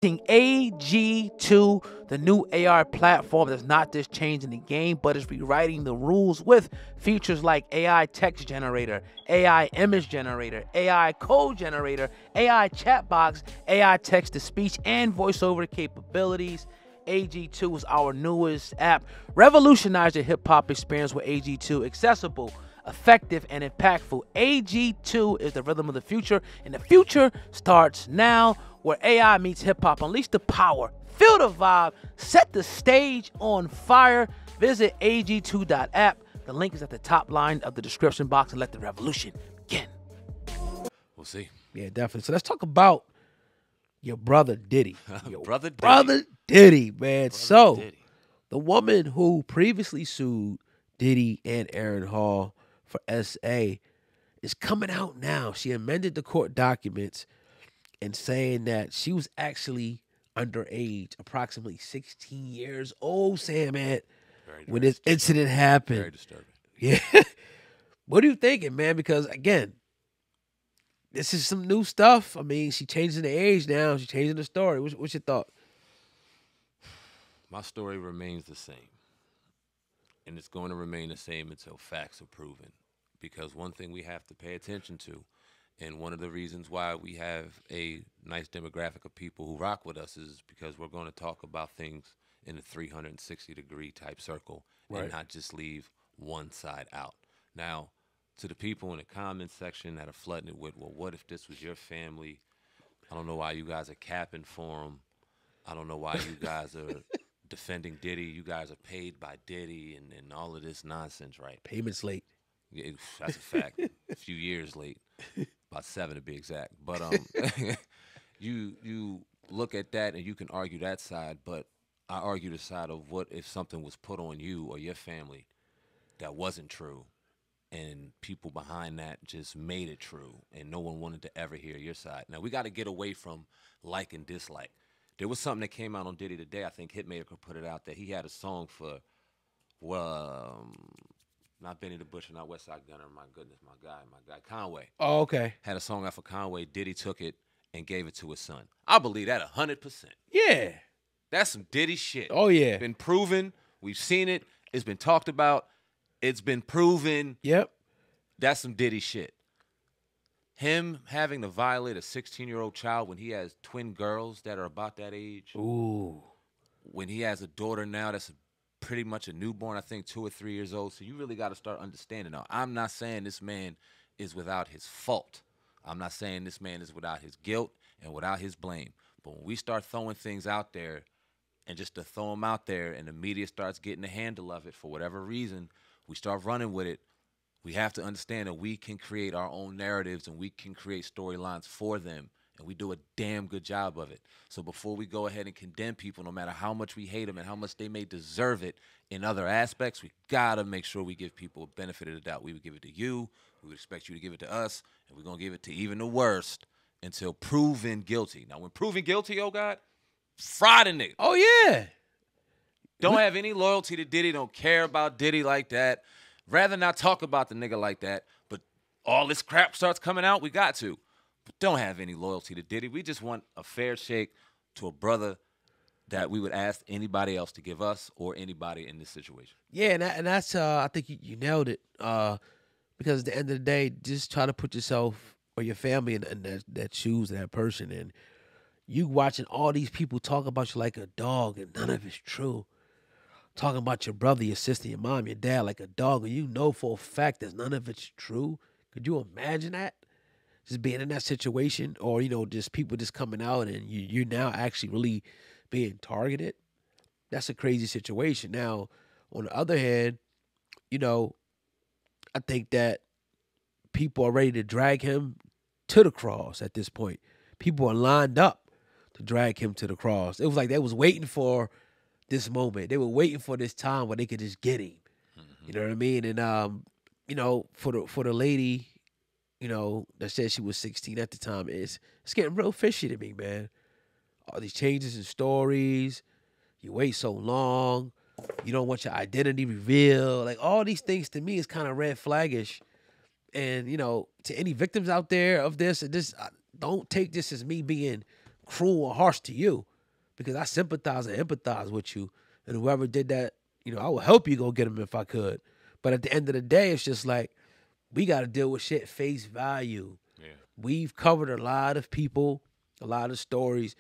AG2, the new AI platform that's not just changing the game, but is rewriting the rules with features like AI text generator, AI image generator, AI code generator, AI chat box, AI text to speech, and voiceover capabilities. AG2 is our newest app. Revolutionize your hip hop experience with AG2, accessible, effective, and impactful. AG2 is the rhythm of the future, and the future starts now, where AI meets hip hop. Unleash the power, feel the vibe, set the stage on fire. Visit ag2.app. The link is at the top line of the description box, and let the revolution begin. We'll see. Yeah, definitely. So let's talk about your brother Diddy. Your Brother Diddy. brother Diddy, man. Brother So Diddy. the woman who previously sued Diddy and Aaron Hall for SA is coming out now. She amended the court documents and saying that she was actually underage, approximately 16 years old, Sam, man, when this incident Very happened. disturbing. Yeah. What are you thinking, man? Because, again, this is some new stuff. I mean, she changing the age now. She changing the story. What's your thought? My story remains the same. And it's going to remain the same until facts are proven. Because one thing we have to pay attention to, and one of the reasons why we have a nice demographic of people who rock with us, is because we're going to talk about things in a 360-degree type circle, Right. and not just leave one side out. Now, to the people in the comments section that are flooding it with, well, what if this was your family? I don't know why you guys are capping for them. I don't know why you guys are defending Diddy. You guys are paid by Diddy and all of this nonsense, right? Payments late. Yeah, that's a fact. A few years late, about 7 to be exact. But you look at that and you can argue that side, but I argue the side of what if something was put on you or your family that wasn't true, and people behind that just made it true, and no one wanted to ever hear your side. Now we got to get away from like and dislike. There was something that came out on Diddy today. I think Hitmaker put it out that he had a song for, well, not Benny the Butcher, not Westside Gunner. My goodness, my guy, Conway. Oh, okay. Had a song out for Conway. Diddy took it and gave it to his son. I believe that 100%. Yeah. That's some Diddy shit. Oh, yeah. Been proven. We've seen it. It's been talked about. It's been proven. Yep. That's some Diddy shit. Him having to violate a 16-year-old child when he has twin girls that are about that age. Ooh. When he has a daughter now that's pretty much a newborn, I think 2 or 3 years old. So you really got to start understanding now. I'm not saying this man is without his fault. I'm not saying this man is without his guilt and without his blame. But when we start throwing things out there, and just to throw them out there and the media starts getting a handle of it for whatever reason, we start running with it. We have to understand that we can create our own narratives and we can create storylines for them, and we do a damn good job of it. So before we go ahead and condemn people, no matter how much we hate them and how much they may deserve it in other aspects, we gotta make sure we give people a benefit of the doubt. We would give it to you, we would expect you to give it to us, and we're gonna give it to even the worst until proven guilty. Now, when proven guilty, oh God, fry the nigga. Oh, yeah. Don't have any loyalty to Diddy. Don't care about Diddy like that. Rather not talk about the nigga like that. But all this crap starts coming out, we got to. But don't have any loyalty to Diddy. We just want a fair shake to a brother that we would ask anybody else to give us or anybody in this situation. Yeah, and that's I think you nailed it. Because at the end of the day, just try to put yourself or your family in that shoes of that person, and you watching all these people talk about you like a dog, and none of it's true. Talking about your brother, your sister, your mom, your dad like a dog, and you know for a fact that none of it's true. Could you imagine that? Just being in that situation, or just people just coming out and you're now actually really being targeted. That's a crazy situation. Now, on the other hand, I think that people are ready to drag him to the cross at this point. People are lined up to drag him to the cross. It was like they was waiting for this moment. They were waiting for this time where they could just get him. You know what I mean? And for the lady, that said she was 16 at the time, it's getting real fishy to me, man. All these changes in stories, you wait so long, you don't want your identity revealed. Like all these things to me is kind of red flaggish. And to any victims out there of this, don't take this as me being cruel or harsh to you. because I sympathize and empathize with you. And whoever did that, I would help you go get them if I could. But at the end of the day, it's just like, we got to deal with shit face value. Yeah. We've covered a lot of people, a lot of stories.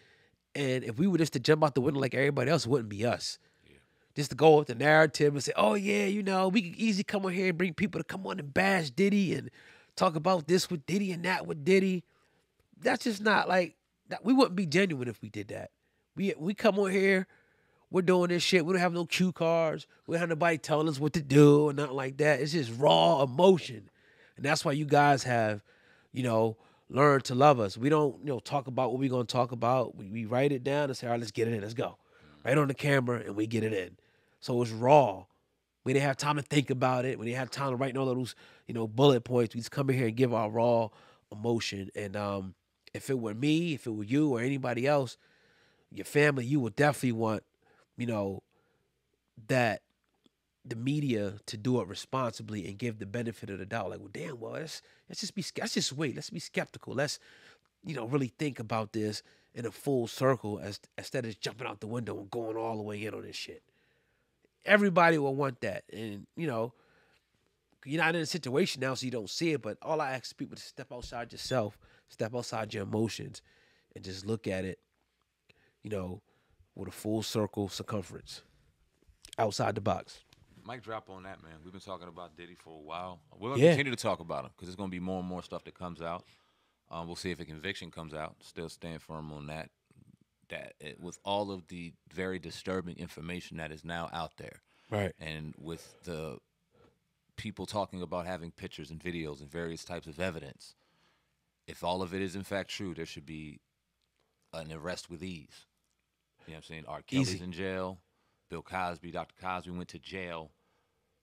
And if we were just to jump out the window like everybody else, it wouldn't be us. Yeah. Just to go with the narrative and say, oh, yeah, we could easily come on here and bring people to come on and bash Diddy and talk about this with Diddy and that with Diddy. That's just not like, that. We wouldn't be genuine if we did that. We come on here, we're doing this shit. We don't have no cue cards. We don't have nobody telling us what to do or nothing like that. It's just raw emotion. And that's why you guys have, learned to love us. We don't, talk about what we're going to talk about. We write it down and say, all right, let's get it in. Let's go. Right on the camera, and we get it in. So it's raw. We didn't have time to think about it. We didn't have time to write no little, bullet points. We just come in here and give our raw emotion. And if it were me, if it were you or anybody else, your family, you would definitely want, that the media to do it responsibly and give the benefit of the doubt. Like, well, damn, let's just wait. Let's be skeptical. Let's, really think about this in a full circle instead of jumping out the window and going all the way in on this shit. Everybody will want that. And, you're not in a situation now, so you don't see it. But all I ask people to step outside yourself, step outside your emotions, and just look at it, with a full circle circumference outside the box. Mic drop on that, man. We've been talking about Diddy for a while. We're going to continue to talk about him because there's going to be more and more stuff that comes out. We'll see if a conviction comes out. Still stand firm on that. With all of the very disturbing information that is now out there. Right. And with the people talking about having pictures and videos and various types of evidence, if all of it is in fact true, there should be an arrest with ease. You know what I'm saying? R. Kelly's in jail. Bill Cosby, Dr. Cosby went to jail.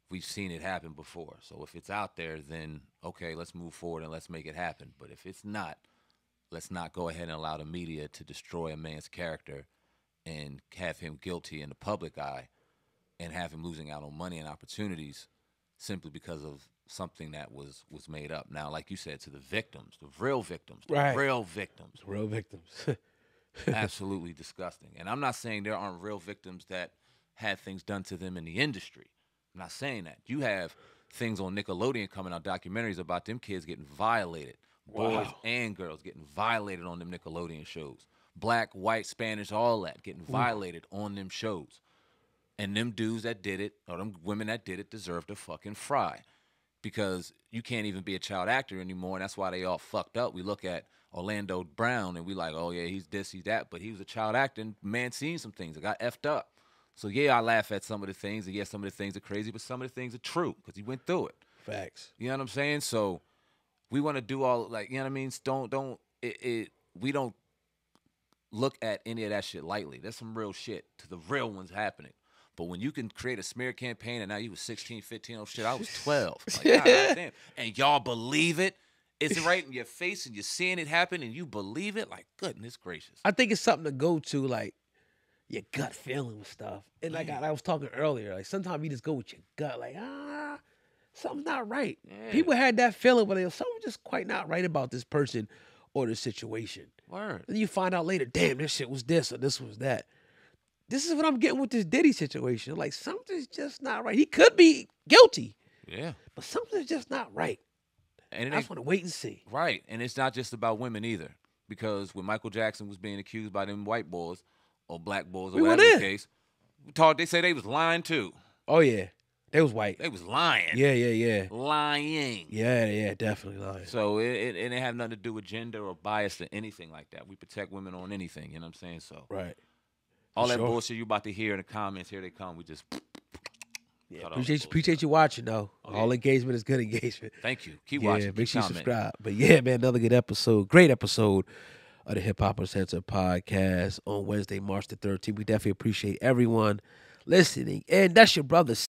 We've seen it happen before. So if it's out there, then, okay, let's move forward and let's make it happen. But if it's not, let's not go ahead and allow the media to destroy a man's character and have him guilty in the public eye and have him losing out on money and opportunities simply because of something that was made up. Now, like you said, to the victims, the real victims, real victims. Real victims. Absolutely disgusting. And I'm not saying there aren't real victims that had things done to them in the industry. I'm not saying that. You have things on Nickelodeon coming out, documentaries about them kids getting violated. Boys and girls getting violated on them Nickelodeon shows. Black, white, Spanish, all that getting violated on them shows. And them dudes that did it, or them women that did it, deserve to fucking fry. Because you can't even be a child actor anymore, and that's why they all fucked up. We look at Orlando Brown, and we like, oh, yeah, he's this, he's that. But he was a child actor, and man seen some things that got effed up. So, yeah, I laugh at some of the things, and yeah, some of the things are crazy, but some of the things are true because he went through it. Facts. You know what I'm saying? So we want to do all, like, you know what I mean? We don't look at any of that shit lightly. There's some real shit to the real ones happening. But when you can create a smear campaign and now you was 16, 15, oh shit, I was 12. Like, God damn. And y'all believe it? It's right in your face and you're seeing it happen and you believe it? Like, goodness gracious. I think it's something to go to, like, your gut feeling with stuff. And like I was talking earlier, like sometimes you just go with your gut, like, something's not right. Yeah. People had that feeling, but something's just quite not right about this person or the situation. Word. And you find out later, damn, this shit was this or this was that. This is what I'm getting with this Diddy situation. Like, something's just not right. He could be guilty. Yeah. But something's just not right. And I just want to wait and see. Right. And it's not just about women either. Because when Michael Jackson was being accused by them white boys or black boys or whatever the case, they say they was lying too. Oh, yeah. They was white. They was lying. Yeah. Lying. Yeah, definitely lying. So it didn't have nothing to do with gender or bias or anything like that. We protect women on anything, you know what I'm saying? So right. All that bullshit you about to hear in the comments, here they come. We just appreciate you watching though. All engagement is good engagement. Thank you. Keep watching. Make sure you subscribe. But yeah, man, another good episode. Great episode of the Hip Hop Uncensored podcast on Wednesday, March the 13th. We definitely appreciate everyone listening. And that's your brother